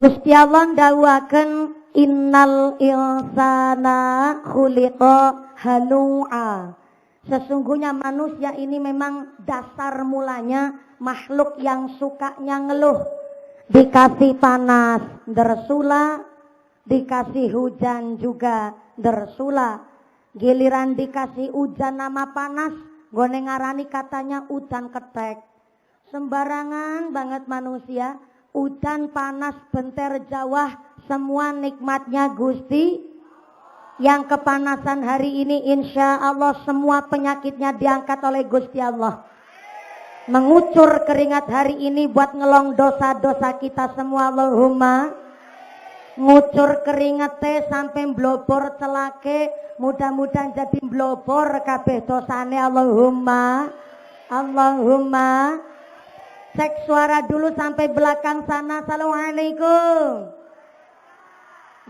Gusti Allah ndawuhaken innal insana khuliqa halu'a. Sesungguhnya manusia ini memang dasar mulanya makhluk yang sukanya ngeluh. Dikasih panas dersula, dikasih hujan juga dersula. Giliran dikasih hujan nama panas, gone ngarani katanya udan ketek. Sembarangan banget manusia. Udan panas benter Jawa, semua nikmatnya Gusti. Yang kepanasan hari ini insya Allah semua penyakitnya diangkat oleh Gusti Allah. Mengucur keringat hari ini buat ngelong dosa-dosa kita semua, Allahumma. Ngucur keringat teh sampai blobor celake, mudah-mudahan jadi blobor kabeh dosane, Allahumma. Allahumma. Cek suara dulu sampai belakang sana. Assalamualaikum.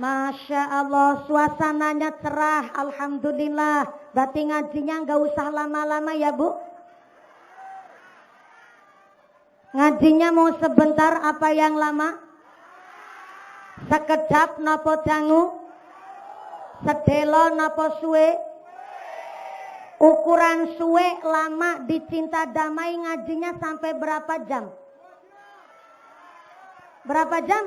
Masya Allah, suasananya cerah, alhamdulillah. Berarti ngajinya nggak usah lama-lama ya Bu? Ngajinya mau sebentar apa yang lama? Sekedap nopo dangu? Sedelo nopo suwe? Ukuran suwe lama di Cinta Damai ngajinya sampai berapa jam? Berapa jam?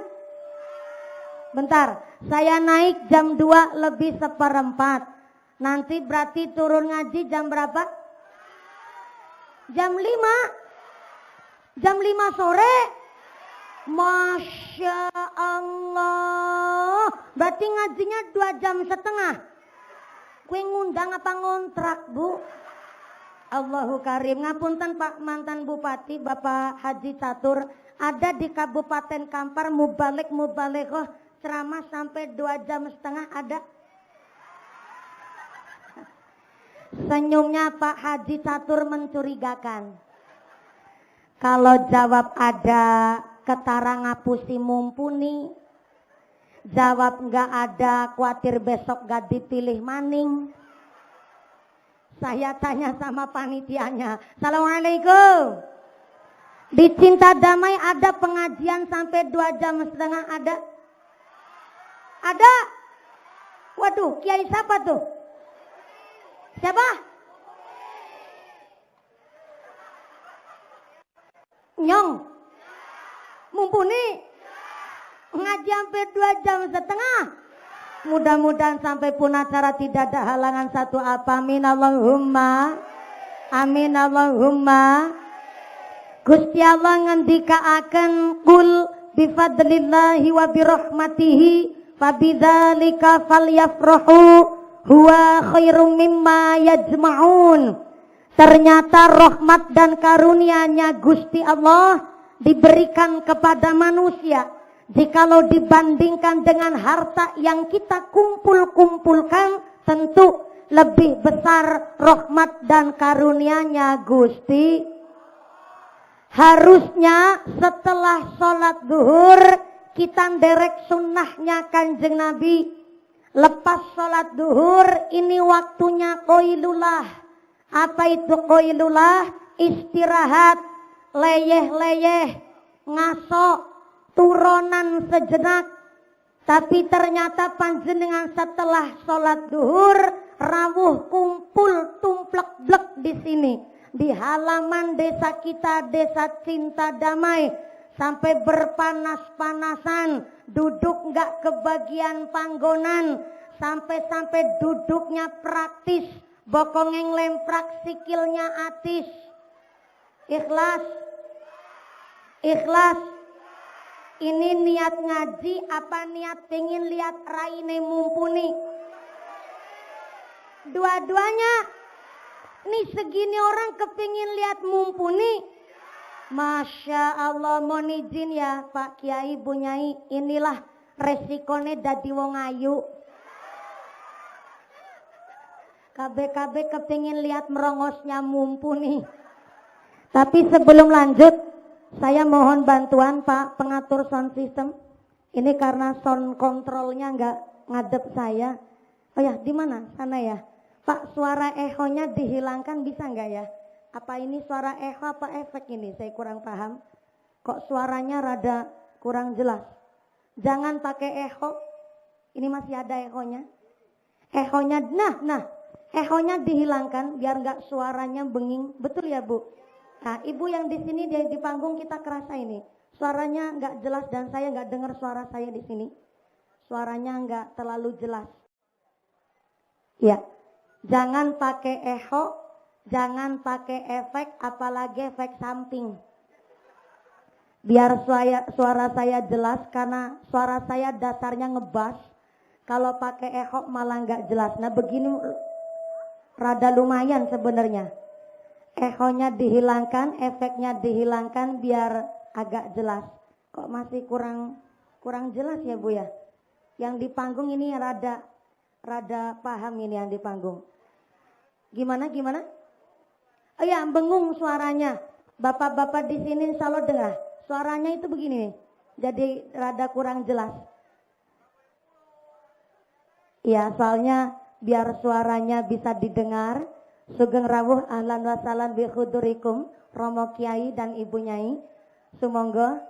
Bentar, saya naik jam 2 lebih 1/4. Nanti berarti turun ngaji jam berapa? Jam 5. Jam 5 sore. Masya Allah. Berarti ngajinya 2,5 jam. Kue ngundang apa ngontrak Bu? Allahu Karim. Ngapunten Pak mantan Bupati Bapak Haji Catur. Ada di Kabupaten Kampar mubalik-mubalekoh ceramah sampai 2,5 jam ada. Senyumnya Pak Haji Catur mencurigakan. Kalau jawab ada ketara ngapusi mumpuni. Jawab enggak ada, khawatir besok gak dipilih maning. Saya tanya sama panitianya. Assalamualaikum. Di Cinta Damai ada pengajian sampai 2,5 jam ada? Ada? Waduh, kiai siapa tuh? Siapa? Nyong. Mumpuni. Ngaji sampai 2,5 jam. Mudah-mudahan sampai pun acara tidak ada halangan satu apa. Amin Allahumma. Amin Allahumma. Gusti Allah ngendikaaken kul bifadlillahi wa birahmatihi fabidzalika falyafrahu huwa khairum mimma yajma'un. Ternyata rahmat dan karunia-Nya Gusti Allah diberikan kepada manusia. Jikalau dibandingkan dengan harta yang kita kumpul-kumpulkan, tentu lebih besar rahmat dan karunia-Nya Gusti. Harusnya setelah sholat zuhur kita nderek sunnahnya Kanjeng Nabi. Lepas sholat zuhur ini waktunya qailulah. Apa itu qailulah? Istirahat, leyeh-leyeh, ngaso, turunan sejenak. Tapi ternyata panjenengan setelah sholat zuhur rawuh kumpul tumplek-blek di sini, di halaman desa kita, Desa Cinta Damai, sampai berpanas-panasan, duduk nggak kebagian panggonan, sampai duduknya praktis, bokongeng lemprak, sikilnya atis. Ikhlas, ikhlas. Ini niat ngaji apa niat pengen lihat raine mumpuni? Dua-duanya. Nih segini orang kepingin lihat mumpuni. Masya Allah, mohon izin ya Pak Kiai, Bu Nyai. Inilah resikonya dadi wong ayu. KB kepingin lihat merongosnya mumpuni. Tapi sebelum lanjut, saya mohon bantuan Pak pengatur sound system. Ini karena sound controlnya nggak ngadep saya. Oh ya, di mana? Sana ya. Pak, suara echonya dihilangkan bisa nggak ya? Apa ini suara echo apa efek ini? Saya kurang paham. Kok suaranya rada kurang jelas. Jangan pakai echo. Ini masih ada echonya. Echonya, echonya dihilangkan biar nggak suaranya benging. Betul ya Bu? Nah, Ibu yang di sini di panggung kita kerasa ini. Suaranya nggak jelas dan saya nggak dengar suara saya di sini. Suaranya nggak terlalu jelas. Ya, jangan pakai echo, jangan pakai efek, apalagi efek samping. Biar suara saya jelas karena suara saya dasarnya ngebas. Kalau pakai echo malah nggak jelas. Nah begini rada lumayan sebenarnya. Echonya dihilangkan, efeknya dihilangkan biar agak jelas. Kok masih kurang jelas ya Bu ya? Yang di panggung ini rada paham ini yang di panggung. Gimana? Oh ya, bengung suaranya. Bapak-bapak di sini insya Allah dengar. Suaranya itu begini nih. Jadi rada kurang jelas. Ya, soalnya biar suaranya bisa didengar. Sugeng rawuh ahlan wa sahlan bi khudurikum Romo Kiai dan Ibu Nyai. Sumangga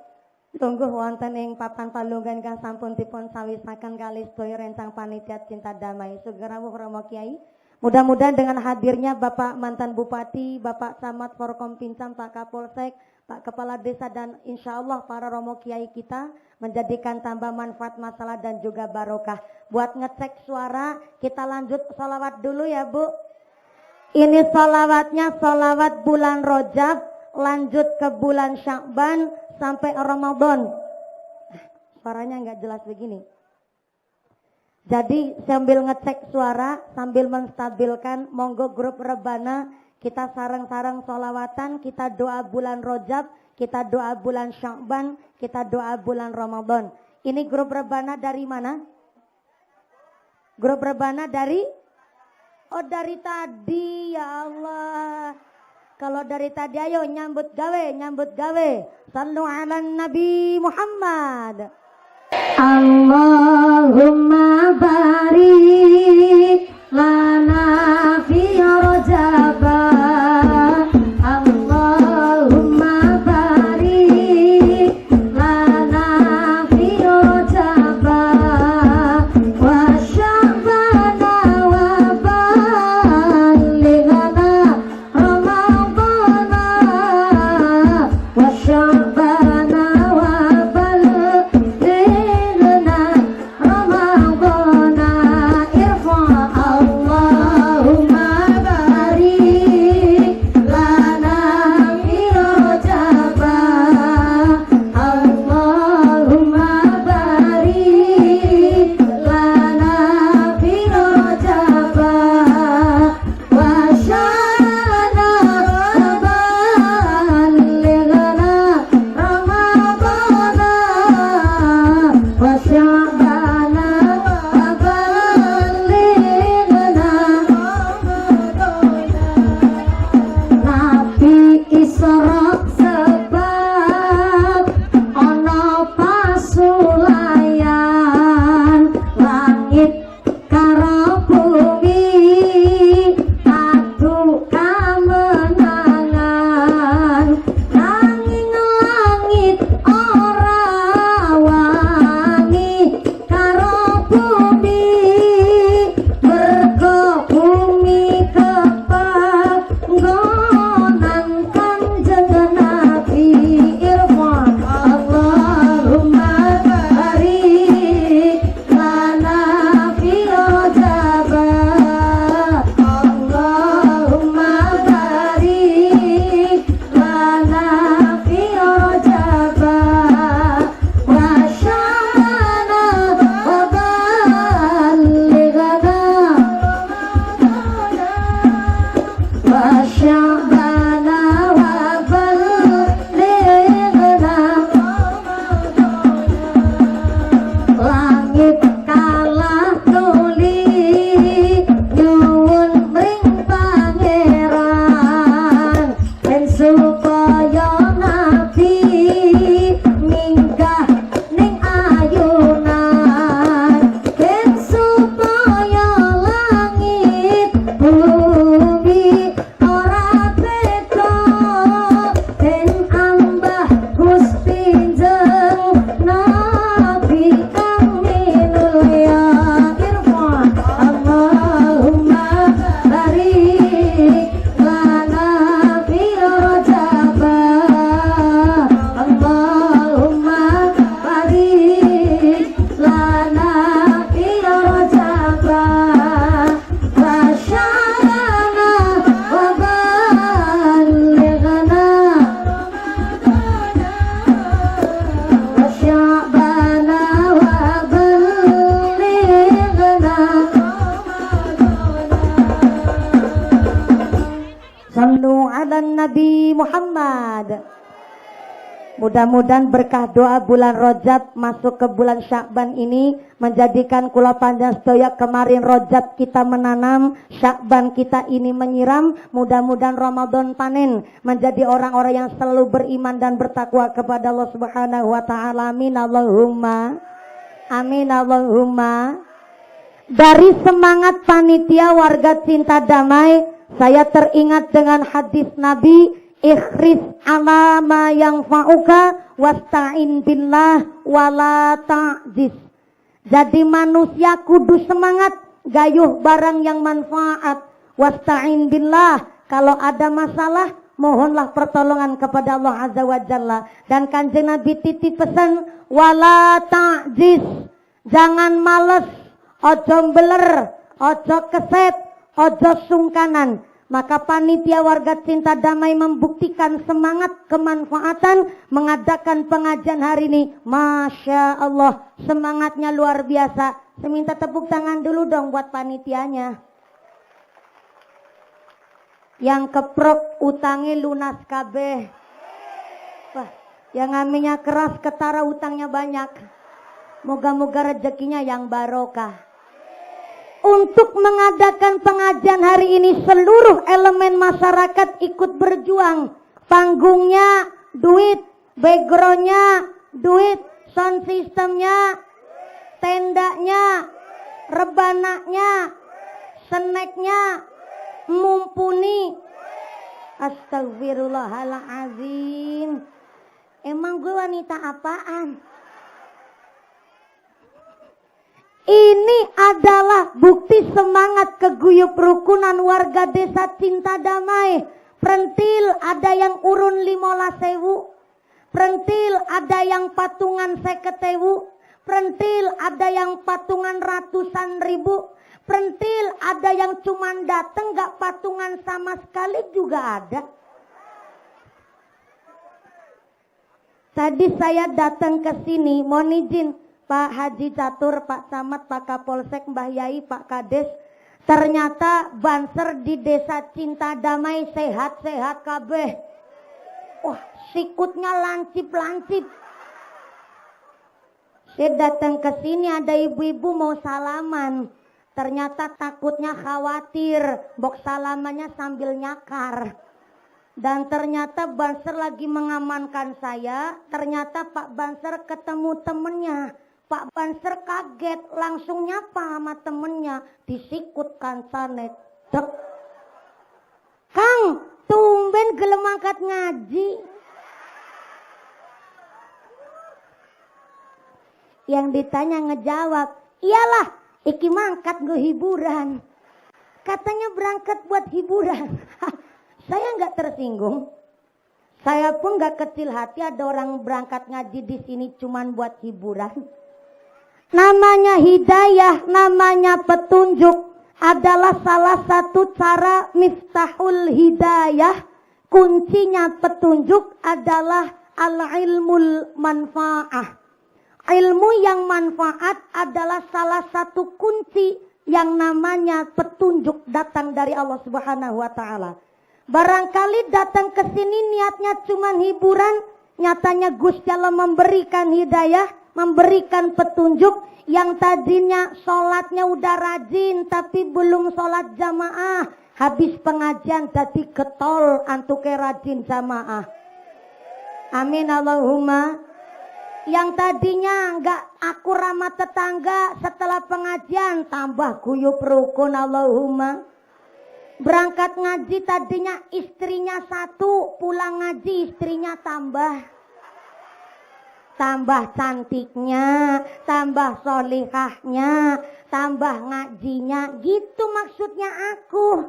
tunggu wonten ing papan palunggan kang sampun dipun sawisaken kalih sedaya rencang panitia cinta damai. Sugeng rawuh Romo Kiai. Mudah-mudahan dengan hadirnya Bapak mantan Bupati, Bapak Camat Forkompinjam, Pak Kapolsek, Pak Kepala Desa dan insya Allah para Romo Kiai kita menjadikan tambah manfaat masalah dan juga barokah. Buat ngecek suara kita lanjut sholawat dulu ya Bu. Ini sholawatnya sholawat bulan Rajab, lanjut ke bulan Sya'ban sampai Ramadan. Suaranya nggak jelas begini. Jadi sambil ngecek suara, sambil menstabilkan, monggo grup Rebana kita sareng-sareng sholawatan, kita doa bulan Rajab, kita doa bulan Sya'ban, kita doa bulan Ramadan. Ini grup Rebana dari mana? Grup Rebana dari? Oh dari tadi ya Allah. Kalau dari tadi ayo nyambut gawe. Sallu ala Nabi Muhammad. Allahumma barik lana fi Rajab. Allahumma barik lana fi Rajab wa Sya'bana wa ballighna Ramadana wa Sya'bana wa ballighna Ramadana irfa Allahumma barik lana fi Rajab Allahumma barik lana fi Rajab wa Sya'bana wa ballighna Ramadana wa Sya'bana wa ballighna Nabi Isra sebab ana pasulayan langit karo bumi adu kamenangan nanging langit ora wangi karo bumi mergo bumi kepanggonan Kanjeng Nabi irfan Allahumma barik Muhammad. Mudah-mudahan berkah doa bulan Rajab masuk ke bulan Syakban ini menjadikan kula panjang sedaya kemarin Rajab kita menanam, Syakban kita ini menyiram, mudah-mudahan Ramadan panen menjadi orang-orang yang selalu beriman dan bertakwa kepada Allah Subhanahu wa taala. Amin Allahumma. Amin Allahumma. Dari semangat panitia warga cinta damai, saya teringat dengan hadis Nabi, ikhris ala ma yanfa'uka wasta'in billah wala ta'jiz. Jadi manusia kudu semangat gayuh barang yang manfaat. Wasta'in billah, kalau ada masalah mohonlah pertolongan kepada Allah Azza wa Jalla. Dan Kanjeng Nabi titip pesan wala ta'jiz, jangan males, ojo beler, ojo keset, ojo sungkanan. Maka panitia warga cinta damai membuktikan semangat kemanfaatan mengadakan pengajian hari ini. Masya Allah, semangatnya luar biasa. Saya minta tepuk tangan dulu dong buat panitianya. Yang keprok utangnya lunas kabeh. Wah, yang aminya keras ketara utangnya banyak. Moga-moga rezekinya yang barokah. Untuk mengadakan pengajian hari ini seluruh elemen masyarakat ikut berjuang. Panggungnya duit, backgroundnya duit, sound systemnya, tendanya, rebananya, snacknya, mumpuni. Astagfirullahaladzim. Emang gue wanita apaan? Ini adalah bukti semangat keguyup rukunan warga desa cinta damai. Prentil ada yang urun 15.000. Prentil ada yang patungan 50.000. Prentil ada yang patungan ratusan ribu. Prentil ada yang cuman dateng gak patungan sama sekali juga ada. Tadi saya datang ke sini, mohon izin Pak Haji Catur, Pak Camat, Pak Kapolsek, Mbah Yai, Pak Kades. Ternyata banser di desa cinta damai sehat-sehat kabeh. Wah, sikutnya lancip-lancip. Saya datang ke sini ada ibu-ibu mau salaman. Ternyata takutnya khawatir, bok salamannya sambil nyakar. Dan ternyata banser lagi mengamankan saya. Ternyata Pak Banser ketemu temennya. Pak Banser kaget, langsung nyapa sama temennya, disikut kancane. Cek. Kang, tumben gelem angkat ngaji. Yang ditanya ngejawab, iyalah, iki mangkat gue hiburan. Katanya berangkat buat hiburan. Saya nggak tersinggung. Saya pun nggak kecil hati ada orang berangkat ngaji di sini cuman buat hiburan. Namanya hidayah, namanya petunjuk adalah salah satu cara miftahul hidayah. Kuncinya petunjuk adalah al-ilmul manfa'ah. Ilmu yang manfaat adalah salah satu kunci yang namanya petunjuk datang dari Allah Subhanahu wa taala. Barangkali datang ke sini niatnya cuma hiburan, nyatanya Gusti Allah memberikan hidayah, memberikan petunjuk. Yang tadinya sholatnya udah rajin tapi belum sholat jamaah, habis pengajian jadi getol antuke rajin jamaah. Amin Allahumma. Yang tadinya enggak akur sama tetangga, setelah pengajian tambah guyup rukun. Allahumma. Berangkat ngaji tadinya istrinya satu, pulang ngaji istrinya tambah. Tambah cantiknya, tambah solihahnya, tambah ngajinya, gitu maksudnya aku.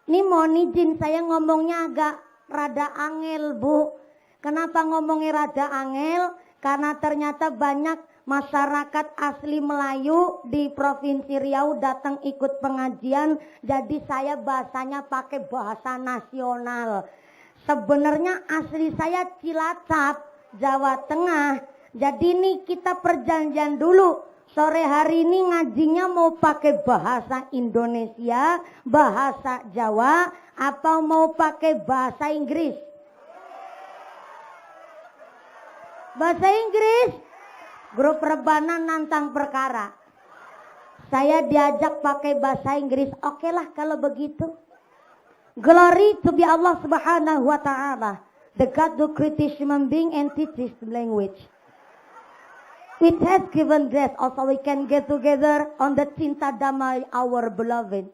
Ini mohon izin saya ngomongnya agak rada angel Bu. Kenapa ngomongnya rada angel? Karena ternyata banyak masyarakat asli Melayu di Provinsi Riau datang ikut pengajian. Jadi saya bahasanya pakai bahasa nasional. Sebenarnya asli saya Cilacap, Jawa Tengah. Jadi nih kita perjanjian dulu. Sore hari ini ngajinya mau pakai bahasa Indonesia, bahasa Jawa, atau mau pakai bahasa Inggris? Bahasa Inggris. Grup rebanan nantang perkara. Saya diajak pakai bahasa Inggris. Oke lah kalau begitu. Glory to be Allah subhanahu wa ta'ala. The God who created human being and teaches language. It has given grace. Also we can get together on the cinta damai our beloved.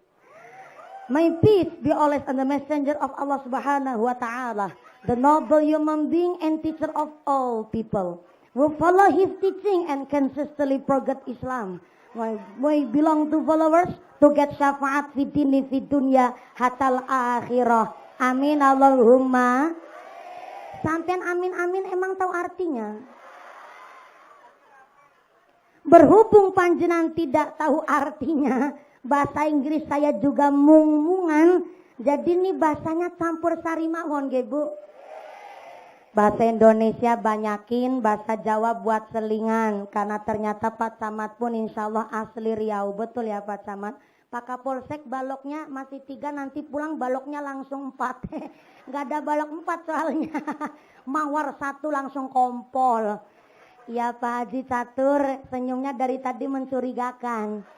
May peace be always on the messenger of Allah subhanahu wa ta'ala. The noble human being and teacher of all people. Who follow his teaching and consistently forget Islam. We belong to followers to get syafaat fi dini fi dunya hatal akhirah. Amin Allahumma. Sampean amin amin emang tahu artinya? Berhubung panjenengan tidak tahu artinya, bahasa Inggris saya juga mung-mungan. Jadi ini bahasanya campur sari mawon nggih Bu. Bahasa Indonesia banyakin, bahasa Jawa buat selingan. Karena ternyata Pak Camat pun insya Allah asli Riau. Betul ya Pak Camat? Pak Kapolsek baloknya masih 3, nanti pulang baloknya langsung 4. Gak ada balok 4 soalnya. Mawar 1 langsung kompol. Ya Pak Haji Catur, senyumnya dari tadi mencurigakan.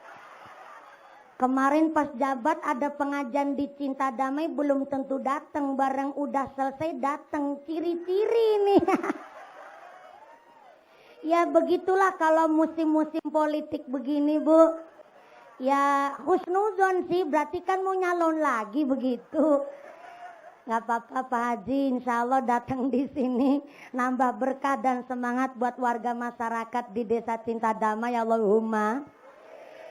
Kemarin pas jabat ada pengajian di Cinta Damai belum tentu datang, bareng udah selesai datang, ciri-ciri nih. Ya begitulah kalau musim-musim politik begini Bu. Ya husnuzon sih, berarti kan mau nyalon lagi begitu. Gak apa-apa Pak Haji, insya Allah datang di sini nambah berkah dan semangat buat warga masyarakat di Desa Cinta Damai, Allahumma.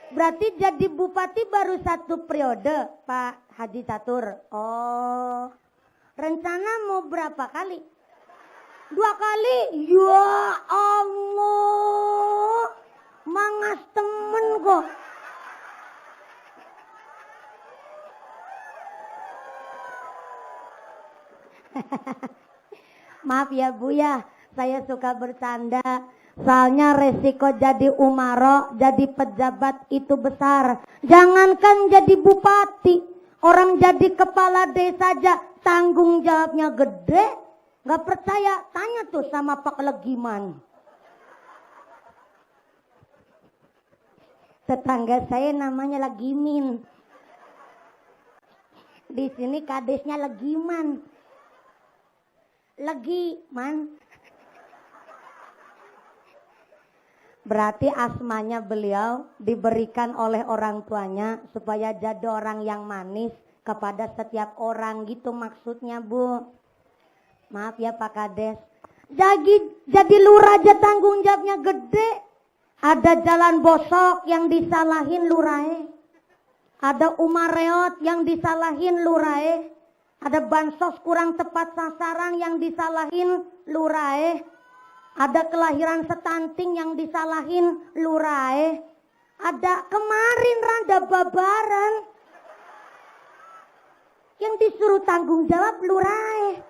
Berarti jadi bupati baru 1 periode Pak Haji Catur. Oh, rencana mau berapa kali? 2 kali? Ya Allah, mangas temen kok. Maaf ya Bu ya, saya suka bercanda. Soalnya resiko jadi umaro, jadi pejabat itu besar. Jangankan jadi bupati, orang jadi kepala desa aja tanggung jawabnya gede. Gak percaya, tanya tuh sama Pak Legiman. Tetangga saya namanya Legimin. Di sini kadesnya Legiman. Legiman. Berarti asmanya beliau diberikan oleh orang tuanya supaya jadi orang yang manis kepada setiap orang gitu maksudnya Bu. Maaf ya Pak Kades. Jadi lurah aja tanggung jawabnya gede. Ada jalan bosok yang disalahin lurahe. Ada umareot yang disalahin lurahe. Ada bansos kurang tepat sasaran yang disalahin lurahe. Ada kelahiran stunting yang disalahin lurahe. Ada kemarin randa babaran yang disuruh tanggung jawab lurahe.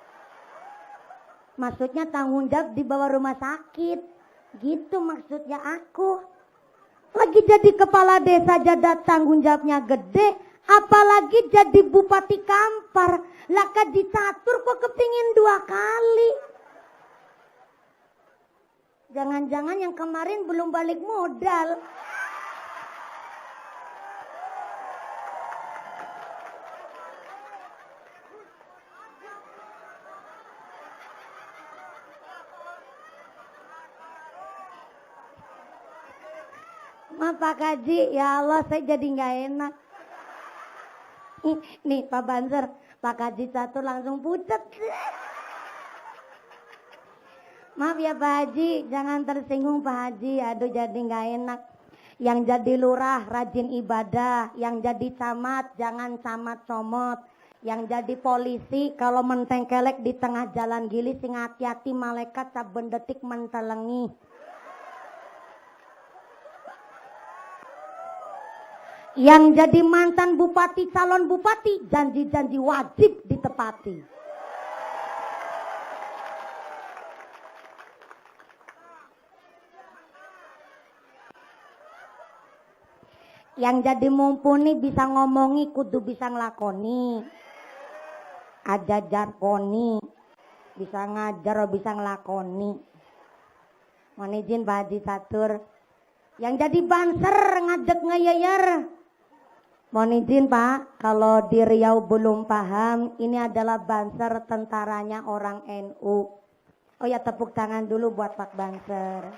Maksudnya tanggung jawab di bawah rumah sakit. Gitu maksudnya aku. Lagi jadi kepala desa jadi tanggung jawabnya gede. Apalagi jadi bupati Kampar. Lah Haji Catur kok kepingin 2 kali. Jangan-jangan yang kemarin belum balik modal. Maaf Pak Haji, ya Allah saya jadi gak enak. Nih Pak Banser, Pak Haji Catur langsung pucat. Maaf ya Pak Haji, jangan tersinggung Pak Haji. Aduh jadi gak enak. Yang jadi lurah rajin ibadah. Yang jadi camat jangan camat comot. Yang jadi polisi kalau mentengkelek di tengah jalan gili sing hati-hati malaikat saben detik mentelengi. Yang jadi mantan bupati, calon bupati, janji-janji wajib ditepati. Yang jadi mumpuni bisa ngomongi kudu bisa ngelakoni. Aja jarkoni. Bisa ngajar bisa ngelakoni. Mohon izin Pak Haji Satur. Yang jadi banser ngajak ngeyeyar. Mohon izin Pak, kalau di Riau belum paham, ini adalah banser tentaranya orang NU. Oh ya, tepuk tangan dulu buat Pak Banser.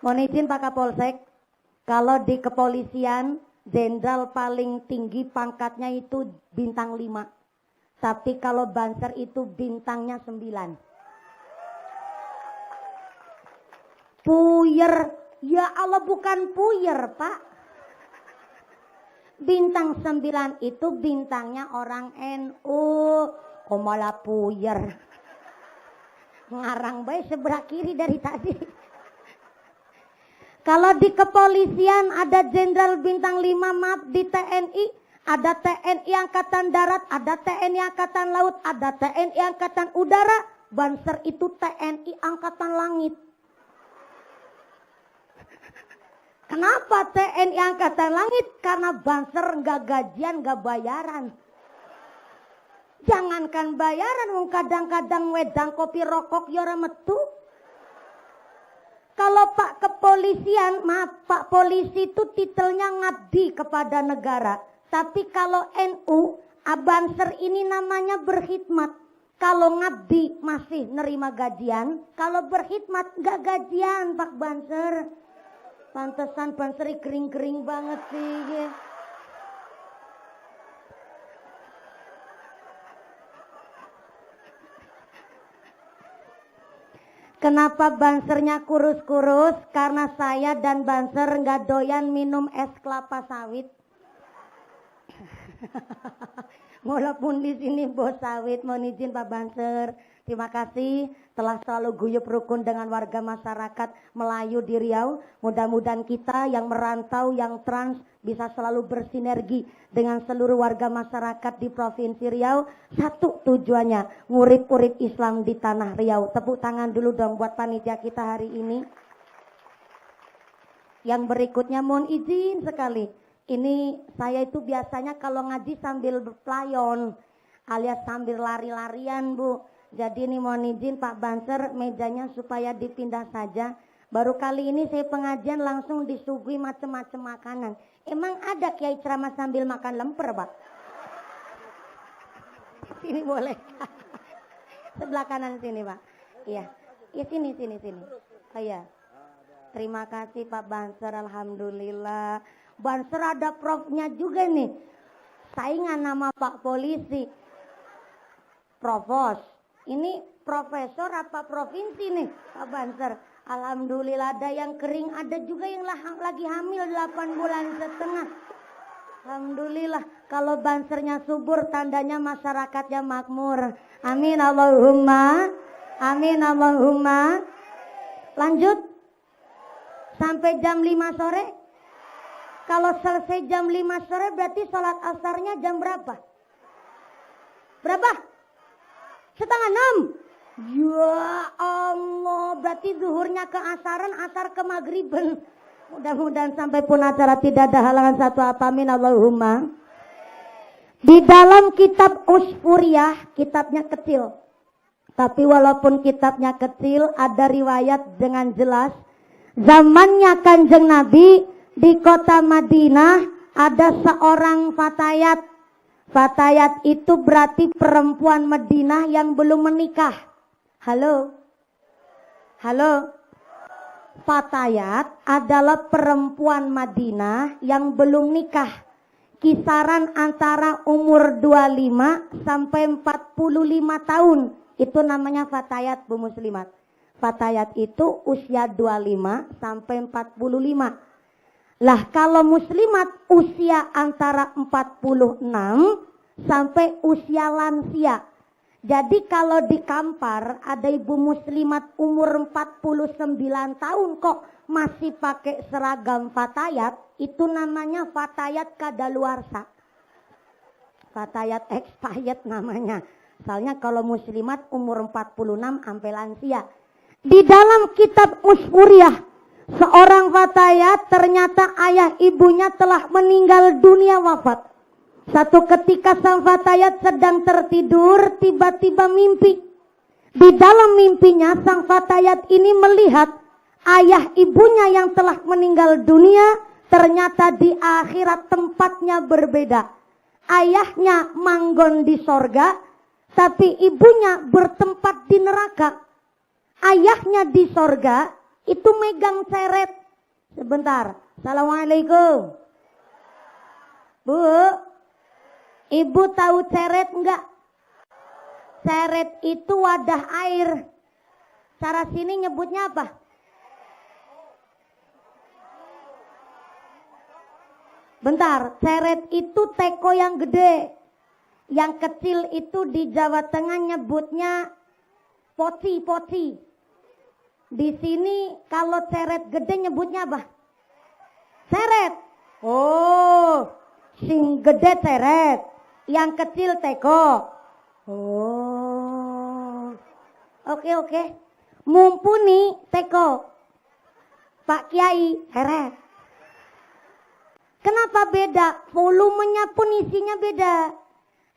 Mohon izin Pak Kapolsek, kalau di kepolisian, jenderal paling tinggi pangkatnya itu bintang 5. Tapi kalau banser itu bintangnya 9. Puyer, ya Allah bukan puyer Pak. Bintang 9 itu bintangnya orang NU. Kok malah puyer? Ngarang baik sebelah kiri dari tadi. Kalau di kepolisian ada jenderal bintang 5, maaf di TNI. Ada TNI Angkatan Darat, ada TNI Angkatan Laut, ada TNI Angkatan Udara. Banser itu TNI Angkatan Langit. Kenapa TNI Angkatan Langit? Karena banser nggak gajian, nggak bayaran. Jangankan bayaran, kadang-kadang wedang kopi rokok yora metu. Kalau Pak kepolisian, maaf Pak polisi itu titelnya ngabdi kepada negara. Tapi kalau NU, banser ini namanya berkhidmat. Kalau ngabdi masih nerima gajian, kalau berkhidmat nggak gajian Pak Banser. Pantesan Banseri kering-kering banget sih. Ya. Kenapa bansernya kurus-kurus? Karena saya dan banser nggak doyan minum es kelapa sawit. Walaupun di sini bos sawit, mohon izin Pak Banser. Terima kasih telah selalu guyup rukun dengan warga masyarakat Melayu di Riau. Mudah-mudahan kita yang merantau, yang trans bisa selalu bersinergi dengan seluruh warga masyarakat di Provinsi Riau. Satu tujuannya, ngurip-urip Islam di tanah Riau. Tepuk tangan dulu dong buat panitia kita hari ini. Yang berikutnya mohon izin sekali. Ini saya itu biasanya kalau ngaji sambil berplayon alias sambil lari-larian Bu. Jadi ini mohon izin Pak Banser mejanya supaya dipindah saja. Baru kali ini saya pengajian langsung disuguhi macam-macam makanan. Emang ada kiai ceramah sambil makan lemper Pak? Sini boleh. Sebelah kanan sini Pak. Iya. Ya sini. Oh iya. Terima kasih Pak Banser, alhamdulillah. Banser ada profnya juga nih. Saingan nama Pak Polisi. Provos. Ini profesor apa provinsi nih Pak Banser. Alhamdulillah ada yang kering, ada juga yang lagi hamil 8 bulan setengah. Alhamdulillah. Kalau bansernya subur tandanya masyarakatnya makmur. Amin Allahumma. Amin Allahumma. Lanjut. Sampai jam 5 sore. Kalau selesai jam 5 sore berarti sholat asarnya jam berapa? Berapa? 5:30. Ya Allah, berarti zuhurnya ke asaran, asar ke maghriban. Mudah-mudahan sampai pun acara tidak ada halangan satu apa, amin Allahumma. Di dalam kitab Usfuriyah, kitabnya kecil. Tapi walaupun kitabnya kecil, ada riwayat dengan jelas. Zamannya Kanjeng Nabi, di kota Madinah ada seorang fatayat. Fatayat itu berarti perempuan Madinah yang belum menikah. Halo? Fatayat adalah perempuan Madinah yang belum nikah. Kisaran antara umur 25 sampai 45 tahun. Itu namanya fatayat Bu Muslimat. Fatayat itu usia 25 sampai 45. Lah kalau muslimat usia antara 46 sampai usia lansia. Jadi kalau di Kampar ada ibu muslimat umur 49 tahun kok masih pakai seragam fatayat, itu namanya fatayat kadaluarsa. Fatayat expired namanya. Soalnya kalau muslimat umur 46 sampai lansia. Di dalam kitab Usfuriyah, Seorang fatayat ternyata ayah ibunya telah meninggal dunia wafat. Satu ketika sang fatayat sedang tertidur, tiba-tiba mimpi. Di dalam mimpinya sang fatayat ini melihat ayah ibunya yang telah meninggal dunia ternyata di akhirat tempatnya berbeda. Ayahnya manggon di sorga, tapi ibunya bertempat di neraka. Ayahnya di sorga itu megang ceret. Sebentar. Assalamualaikum. Bu, ibu tahu ceret enggak? Ceret itu wadah air. Cara sini nyebutnya apa? Bentar, ceret itu teko yang gede. Yang kecil itu di Jawa Tengah nyebutnya poci. Di sini kalau ceret gede nyebutnya apa? Ceret. Oh, sing gede ceret, yang kecil teko. Oh, oke. Mumpuni teko. Pak Kiai ceret. Kenapa beda? Volumenya pun isinya beda.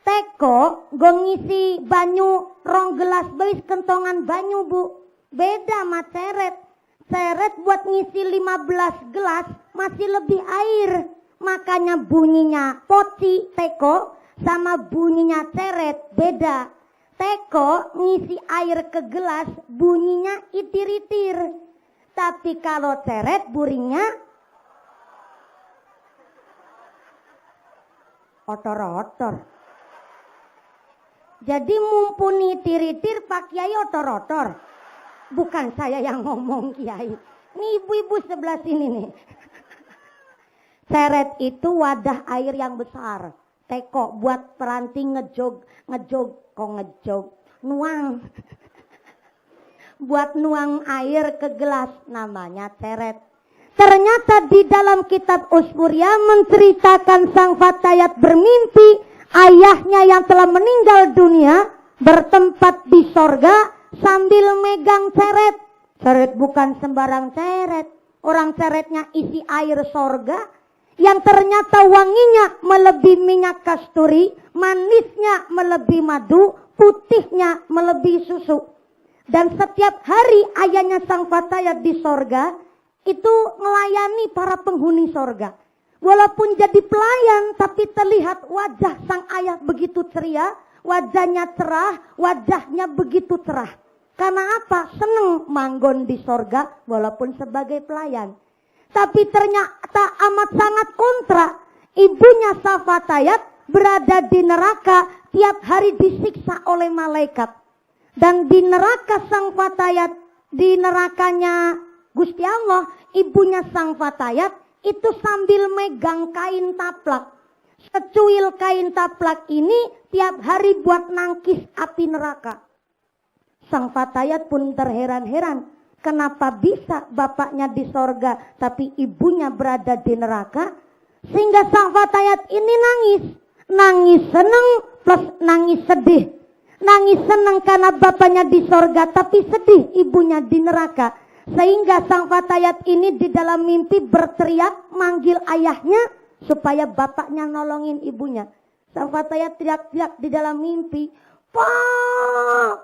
Teko go ngisi banyu 2 gelas beis kentongan banyu, Bu. Beda sama ceret. Ceret buat ngisi 15 gelas masih lebih air. Makanya bunyinya poci teko sama bunyinya ceret beda. Teko ngisi air ke gelas bunyinya itir-itir. Tapi kalau ceret buringnya otor-otor. Jadi mumpuni itir-itir Pak Kiai otor-otor. Bukan saya yang ngomong, Kiai. Ini ibu-ibu sebelah sini nih. Ceret itu wadah air yang besar. Teko buat peranti ngejog, nuang. Buat nuang air ke gelas, namanya ceret. Ternyata di dalam kitab Usfuria menceritakan sang fatayat bermimpi ayahnya yang telah meninggal dunia bertempat di sorga sambil megang ceret. Ceret bukan sembarang ceret. Orang ceretnya isi air sorga yang ternyata wanginya melebihi minyak kasturi, manisnya melebihi madu, putihnya melebihi susu. Dan setiap hari ayahnya sang fatayat di sorga itu melayani para penghuni sorga. Walaupun jadi pelayan tapi terlihat wajah sang ayah begitu ceria, wajahnya cerah, wajahnya begitu cerah. Karena apa? Seneng manggon di sorga walaupun sebagai pelayan. Tapi ternyata amat sangat kontra. Ibunya sang fatayat berada di neraka, tiap hari disiksa oleh malaikat. Dan di neraka sang fatayat, di nerakanya Gusti Allah, ibunya sang fatayat itu sambil megang kain taplak. Secuil kain taplak ini tiap hari buat nangkis api neraka. Sang fatayat pun terheran-heran. Kenapa bisa bapaknya di sorga tapi ibunya berada di neraka? Sehingga sang fatayat ini nangis. Nangis senang plus nangis sedih. Nangis senang karena bapaknya di sorga tapi sedih ibunya di neraka. Sehingga sang fatayat ini di dalam mimpi berteriak manggil ayahnya supaya bapaknya nolongin ibunya. Sang fatayat teriak-teriak di dalam mimpi, "Pak!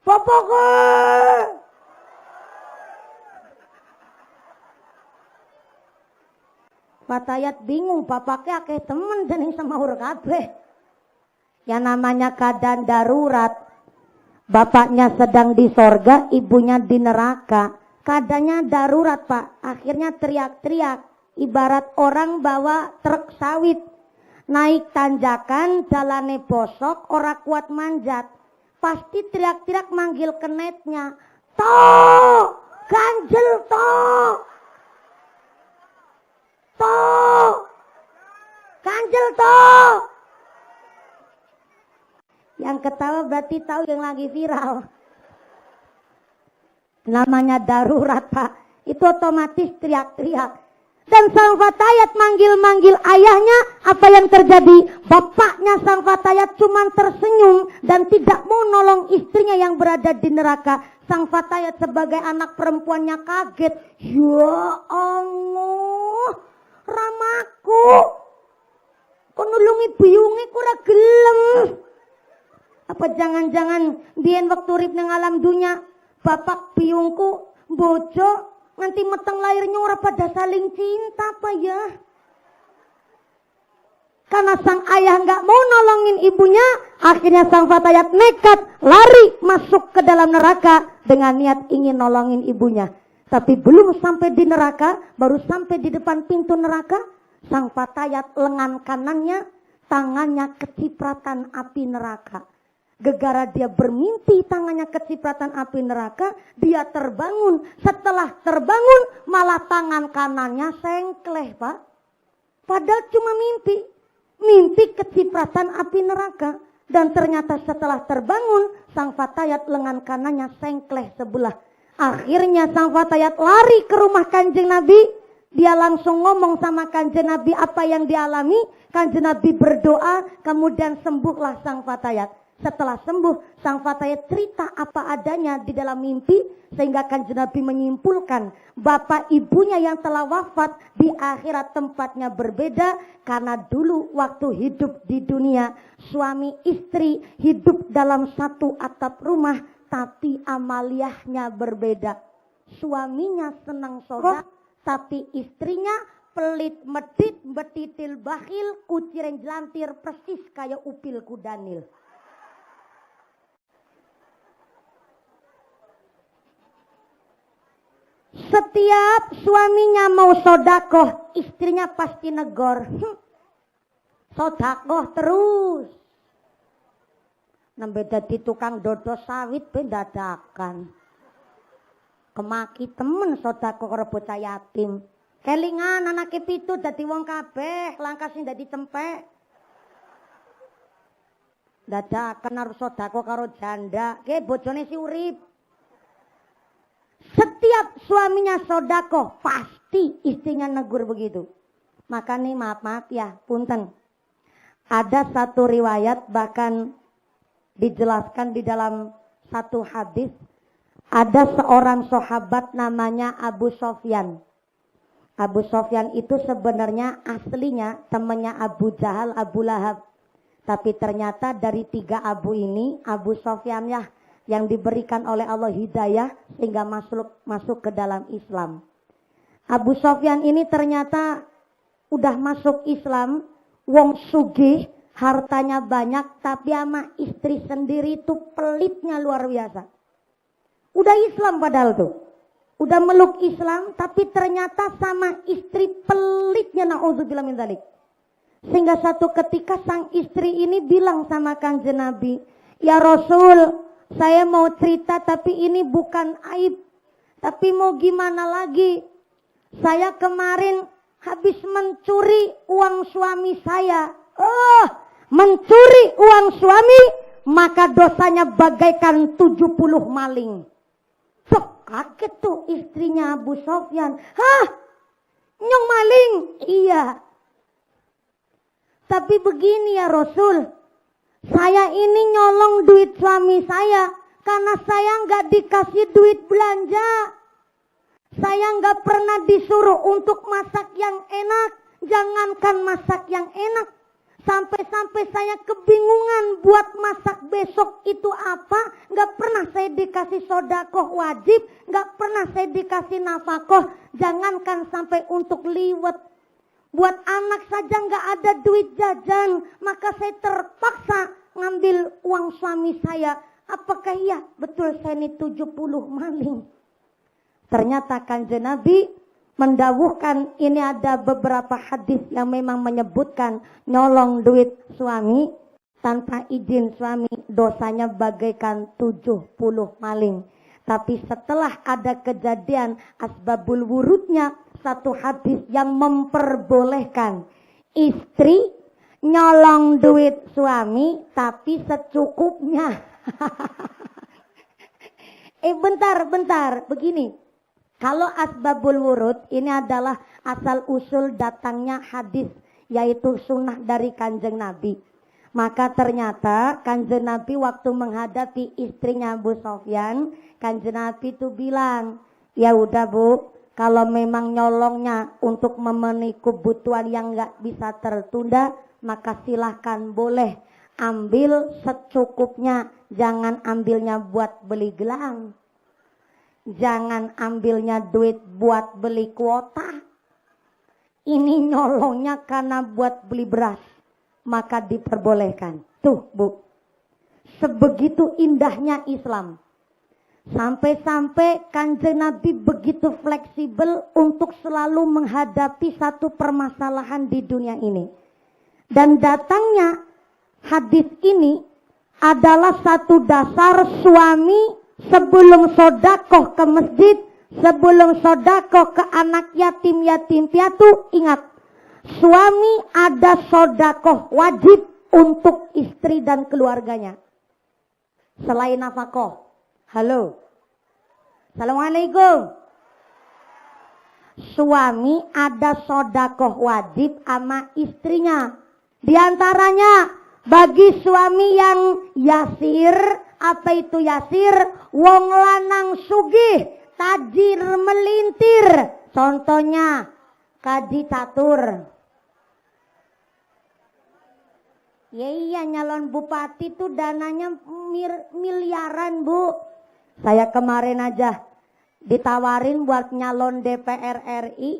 Bapakku!" Fatayat bingung, bapaknya akeh temen dan sama hur kabeh. Yang namanya keadaan darurat. Bapaknya sedang di sorga, ibunya di neraka. Keadaannya darurat, Pak. Akhirnya teriak-teriak. Ibarat orang bawa truk sawit. Naik tanjakan, jalannya bosok, ora kuat manjat. Pasti teriak-teriak manggil kenetnya. "Tok! Ganjel tok! Tok! Ganjel tok!" Yang ketawa berarti tahu yang lagi viral. Namanya darurat, Pak. Itu otomatis teriak-teriak. Dan sang Fatayat manggil-manggil ayahnya, apa yang terjadi? Bapaknya sang Fatayat cuma tersenyum dan tidak mau nolong istrinya yang berada di neraka. Sang Fatayat sebagai anak perempuannya kaget. Ya Allah, ramaku, kok nulungi biyunge ku ora gelem. Apa jangan-jangan biyen waktu urip nang alam dunya, bapak biyungku bojo nganti meteng lahirnya ora pada saling cinta apa ya? Karena sang ayah nggak mau nolongin ibunya, akhirnya sang Fatayat nekat lari masuk ke dalam neraka dengan niat ingin nolongin ibunya. Tapi belum sampai di neraka, baru sampai di depan pintu neraka, sang Fatayat lengan kanannya, tangannya kecipratan api neraka. Gegara dia bermimpi tangannya kecipratan api neraka, dia terbangun. Setelah terbangun, malah tangan kanannya sengkleh, Pak. Padahal cuma mimpi. Mimpi kecipratan api neraka. Dan ternyata setelah terbangun, sang Fatayat lengan kanannya sengkleh sebelah. Akhirnya sang Fatayat lari ke rumah Kanjeng Nabi. Dia langsung ngomong sama Kanjeng Nabi apa yang dialami. Kanjeng Nabi berdoa, kemudian sembuhlah sang Fatayat. Setelah sembuh, sang Fatayat cerita apa adanya di dalam mimpi, sehingga Kanjeng Nabi menyimpulkan bapak ibunya yang telah wafat di akhirat tempatnya berbeda, karena dulu waktu hidup di dunia suami istri hidup dalam satu atap rumah, tapi amaliyahnya berbeda. Suaminya senang soda, tapi istrinya pelit medit, betitil bakhil, kuciren jelantir, persis kayak upil kudanil. Setiap suaminya mau sodakoh, istrinya pasti negor. Sodakoh terus. Nembe dadi tukang dodo sawit ben dadakan. Kemaki temen sodakoh karo bocah yatim. Kelingan anake 7 dadi wong kabeh, langkah sing dadi cempek. Dadakan harus sodakoh karo janda, ke bojone si urip. Setiap suaminya sodako, pasti istrinya negur begitu. Maka nih maaf ya, punten. Ada satu riwayat bahkan dijelaskan di dalam satu hadis. Ada seorang sahabat namanya Abu Sofyan. Abu Sofyan itu sebenarnya aslinya temannya Abu Jahal, Abu Lahab. Tapi ternyata dari 3 Abu ini, Abu Sofyan ya yang diberikan oleh Allah hidayah sehingga masuk ke dalam Islam. Abu Sofyan ini ternyata udah masuk Islam, wong sugih, hartanya banyak, tapi sama istri sendiri itu pelitnya luar biasa. Udah Islam padahal tuh. Udah meluk Islam, tapi ternyata sama istri pelitnya, na'udzubillah min dzalik. Sehingga satu ketika sang istri ini bilang sama Kanjeng Nabi, "Ya Rasul, saya mau cerita tapi ini bukan aib. Tapi mau gimana lagi? Saya kemarin habis mencuri uang suami saya." Mencuri uang suami, maka dosanya bagaikan 70 maling. Sok kaget tuh istrinya Abu Sofyan. "Hah? Nyong maling?" "Iya." "Tapi begini ya Rasul, saya ini nyolong duit suami saya karena saya nggak dikasih duit belanja. Saya nggak pernah disuruh untuk masak yang enak, jangankan masak yang enak. Sampai-sampai saya kebingungan buat masak besok itu apa. Nggak pernah saya dikasih sodakoh wajib, nggak pernah saya dikasih nafkah, jangankan sampai untuk liwet. Buat anak saja nggak ada duit jajan, maka saya terpaksa ngambil uang suami saya. Apakah iya betul saya ini 70 maling?" Ternyata Kanjeng Nabi mendawuhkan, ini ada beberapa hadis yang memang menyebutkan nyolong duit suami tanpa izin suami dosanya bagaikan 70 maling. Tapi setelah ada kejadian asbabul wurudnya, satu hadis yang memperbolehkan istri nyolong duit suami tapi secukupnya. Bentar, begini. Kalau asbabul wurud ini adalah asal usul datangnya hadis, yaitu sunnah dari Kanjeng Nabi. Maka ternyata Kanjeng Nabi waktu menghadapi istrinya Abu Sofyan, Kanjeng Nabi itu bilang, ya udah Bu, kalau memang nyolongnya untuk memenuhi kebutuhan yang nggak bisa tertunda, maka silahkan boleh ambil secukupnya, jangan ambilnya buat beli gelang. Jangan ambilnya duit buat beli kuota. Ini nyolongnya karena buat beli beras, maka diperbolehkan. Tuh Bu, sebegitu indahnya Islam. Sampai-sampai Kanjeng Nabi begitu fleksibel untuk selalu menghadapi satu permasalahan di dunia ini. Dan datangnya hadis ini adalah satu dasar suami sebelum sodakoh ke masjid, sebelum sodakoh ke anak yatim piatu, ingat, suami ada sodakoh wajib untuk istri dan keluarganya. Selain nafkah. Halo. Assalamualaikum. Suami ada sodakoh wajib sama istrinya. Di antaranya bagi suami yang yasir, apa itu yasir? Wong lanang sugih, tajir melintir. Contohnya kaji catur. Ya iya, nyalon bupati tuh dananya miliaran Bu. Saya kemarin aja ditawarin buat nyalon DPR RI.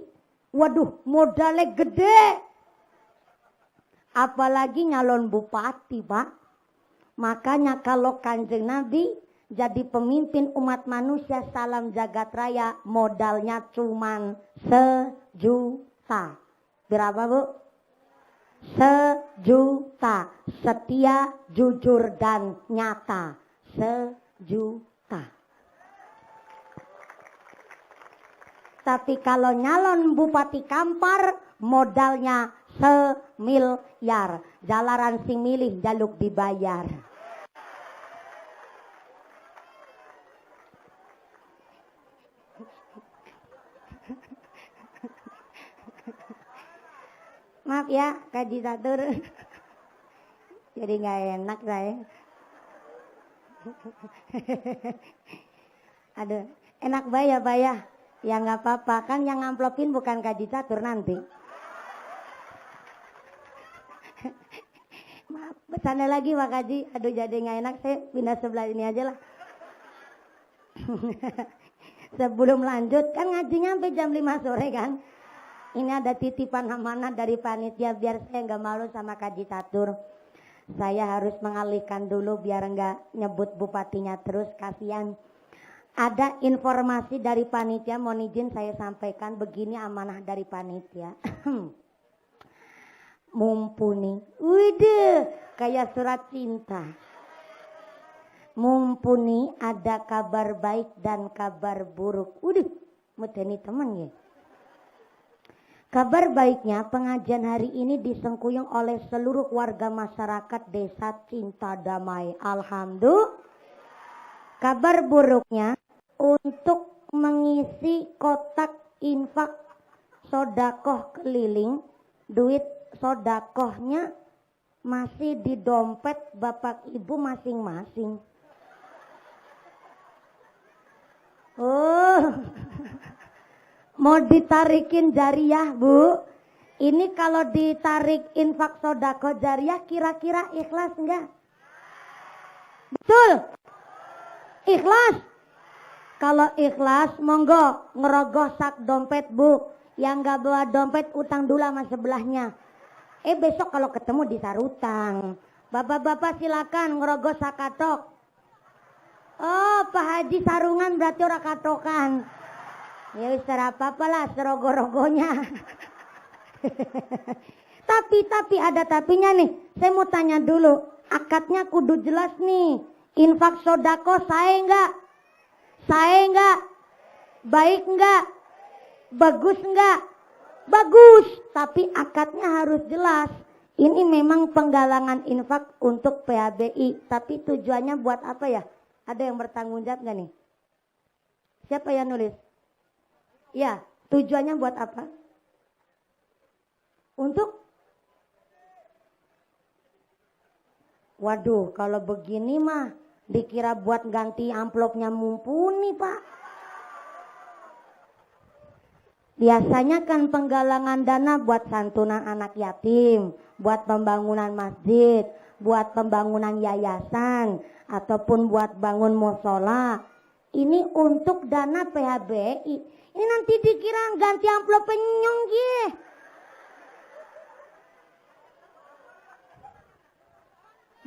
Waduh, modalnya gede. Apalagi nyalon bupati Pak. Makanya kalau Kanjeng Nabi jadi pemimpin umat manusia salam jagat raya, modalnya cuman 1 juta. Berapa Bu? 1 juta. Setia, jujur dan nyata. 1 juta. Tapi kalau nyalon Bupati Kampar modalnya 1 miliar. Jalaran sing milih jaluk dibayar. Maaf ya, kaji catur. Jadi nggak enak saya. Aduh, enak bayar. Ya nggak apa-apa, kan yang ngamplopin bukan kaji catur nanti. Maaf, bercanda lagi Pak Kaji. Aduh, jadi nggak enak, saya pindah sebelah ini aja lah. Sebelum lanjut, kan ngajinya sampai jam 5 sore kan. Ini ada titipan amanah dari panitia biar saya nggak malu sama kaji catur. Saya harus mengalihkan dulu biar nggak nyebut bupatinya terus, kasihan. Ada informasi dari panitia, mohon izin saya sampaikan begini amanah dari panitia. Mumpuni, widih, kayak surat cinta. Mumpuni ada kabar baik dan kabar buruk. Widih, muteni temen ya. Kabar baiknya, pengajian hari ini disengkuyung oleh seluruh warga masyarakat Desa Cinta Damai. Alhamdulillah. Kabar buruknya, untuk mengisi kotak infak sodakoh keliling, duit sodakohnya masih di dompet bapak ibu masing-masing. Oh, mau ditarikin jariah Bu. Ini kalau ditarik infak sodako jariah kira-kira ikhlas enggak? Betul? Ikhlas? Kalau ikhlas monggo ngerogoh sak dompet Bu. Yang enggak bawa dompet utang dulu sama sebelahnya. Besok kalau ketemu disarutang. Bapak-bapak silakan ngerogoh sak katok. Oh, Pak Haji sarungan berarti ora katokan. Ya wis apa-apa lah serogo-rogonya. Tapi ada tapinya nih. Saya mau tanya dulu, akadnya kudu jelas nih. Infak sodako saya enggak? Saya enggak? Baik enggak? Bagus enggak? Bagus. Tapi akadnya harus jelas. Ini memang penggalangan infak untuk PHBI. Tapi tujuannya buat apa ya? Ada yang bertanggung jawab enggak nih? Siapa yang nulis? Ya, tujuannya buat apa? Untuk? Waduh, kalau begini mah dikira buat ganti amplopnya mumpuni, Pak. Biasanya kan penggalangan dana buat santunan anak yatim, buat pembangunan masjid, buat pembangunan yayasan, ataupun buat bangun musola. Ini untuk dana PHBI. Ini nanti dikira ganti amplop penyong gih.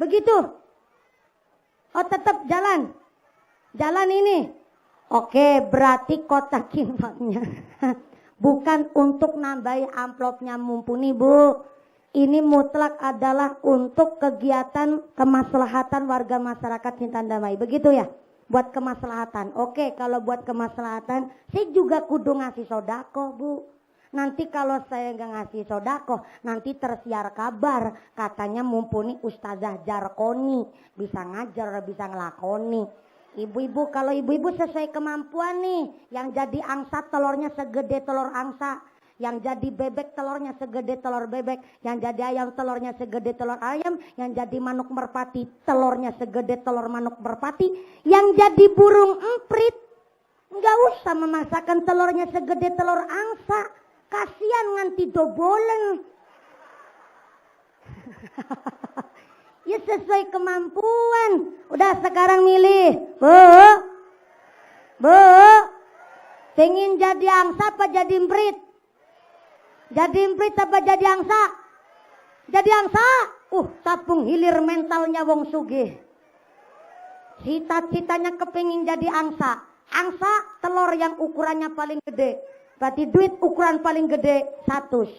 Begitu. Oh tetap jalan. Jalan ini. Oke, berarti kotak infaknya bukan untuk nambahi amplopnya mumpuni, Bu. Ini mutlak adalah untuk kegiatan kemaslahatan warga masyarakat Cinta Damai. Begitu ya? Buat kemaslahatan. Oke, kalau buat kemaslahatan, saya juga kudu ngasih sodako, Bu. Nanti kalau saya nggak ngasih sodako, nanti tersiar kabar katanya mumpuni Ustazah Jarkoni bisa ngajar, bisa ngelakoni. Ibu-ibu, kalau ibu-ibu sesuai kemampuan nih, yang jadi angsa telurnya segede telur angsa, yang jadi bebek telurnya segede telur bebek, yang jadi ayam telurnya segede telur ayam, yang jadi manuk merpati telurnya segede telur manuk merpati, yang jadi burung emprit nggak usah memaksakan telurnya segede telur angsa. Kasihan nganti dobolen. Ya sesuai kemampuan. Udah sekarang milih. Bu. Pengen jadi angsa apa jadi emprit? Jadi emprit apa jadi angsa? Jadi angsa. Tapung hilir mentalnya wong sugih. Cita-citanya kepengin jadi angsa. Angsa telur yang ukurannya paling gede. Berarti duit ukuran paling gede 100.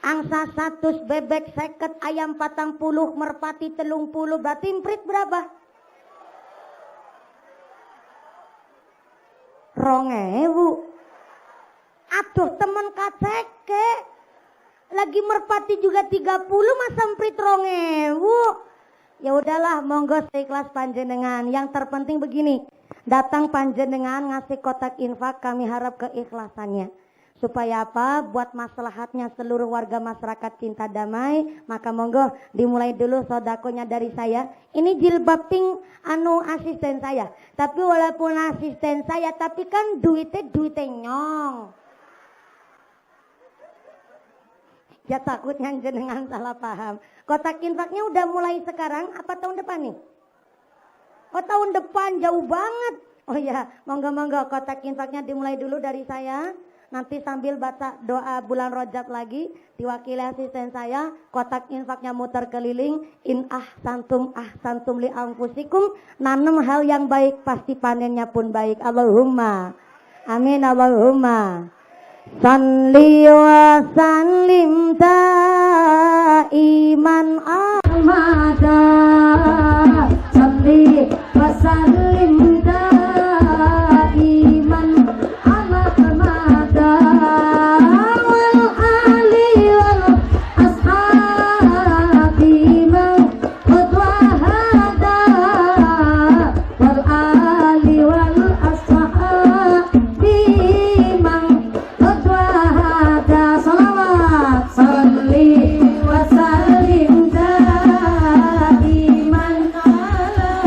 Angsa 100, bebek 50, ayam 40, merpati 30, berarti emprit berapa? 2.000. Aduh temen kaceke. Lagi merpati juga 30, masa emprit 2.000. Ya udahlah, monggo seikhlas panjenengan. Yang terpenting begini. Datang panjenengan ngasih kotak infak, kami harap keikhlasannya. Supaya apa? Buat maslahatnya seluruh warga masyarakat Cinta Damai. Maka monggo dimulai dulu sodakonya dari saya. Ini jilbab pink asisten saya. Tapi walaupun asisten saya, tapi kan duitnya nyong. Ya takutnya jenengan salah paham. Kotak infaknya udah mulai sekarang apa tahun depan nih? Oh tahun depan jauh banget. Oh ya, monggo-monggo kotak infaknya dimulai dulu dari saya. Nanti sambil baca doa bulan Rajab lagi, diwakili asisten saya, kotak infaknya muter keliling. In ahsantum li anfusikum. Nanam hal yang baik pasti panennya pun baik. Allahumma. Amin Allahumma. Salli wa sallim daiman amada. Salli wa sallim daiman amada. Wal ali wal ashabi man qadwahada. Wal ali wal ashabi man qadwahada. Salawat salli wa sallim daiman ala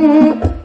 Nek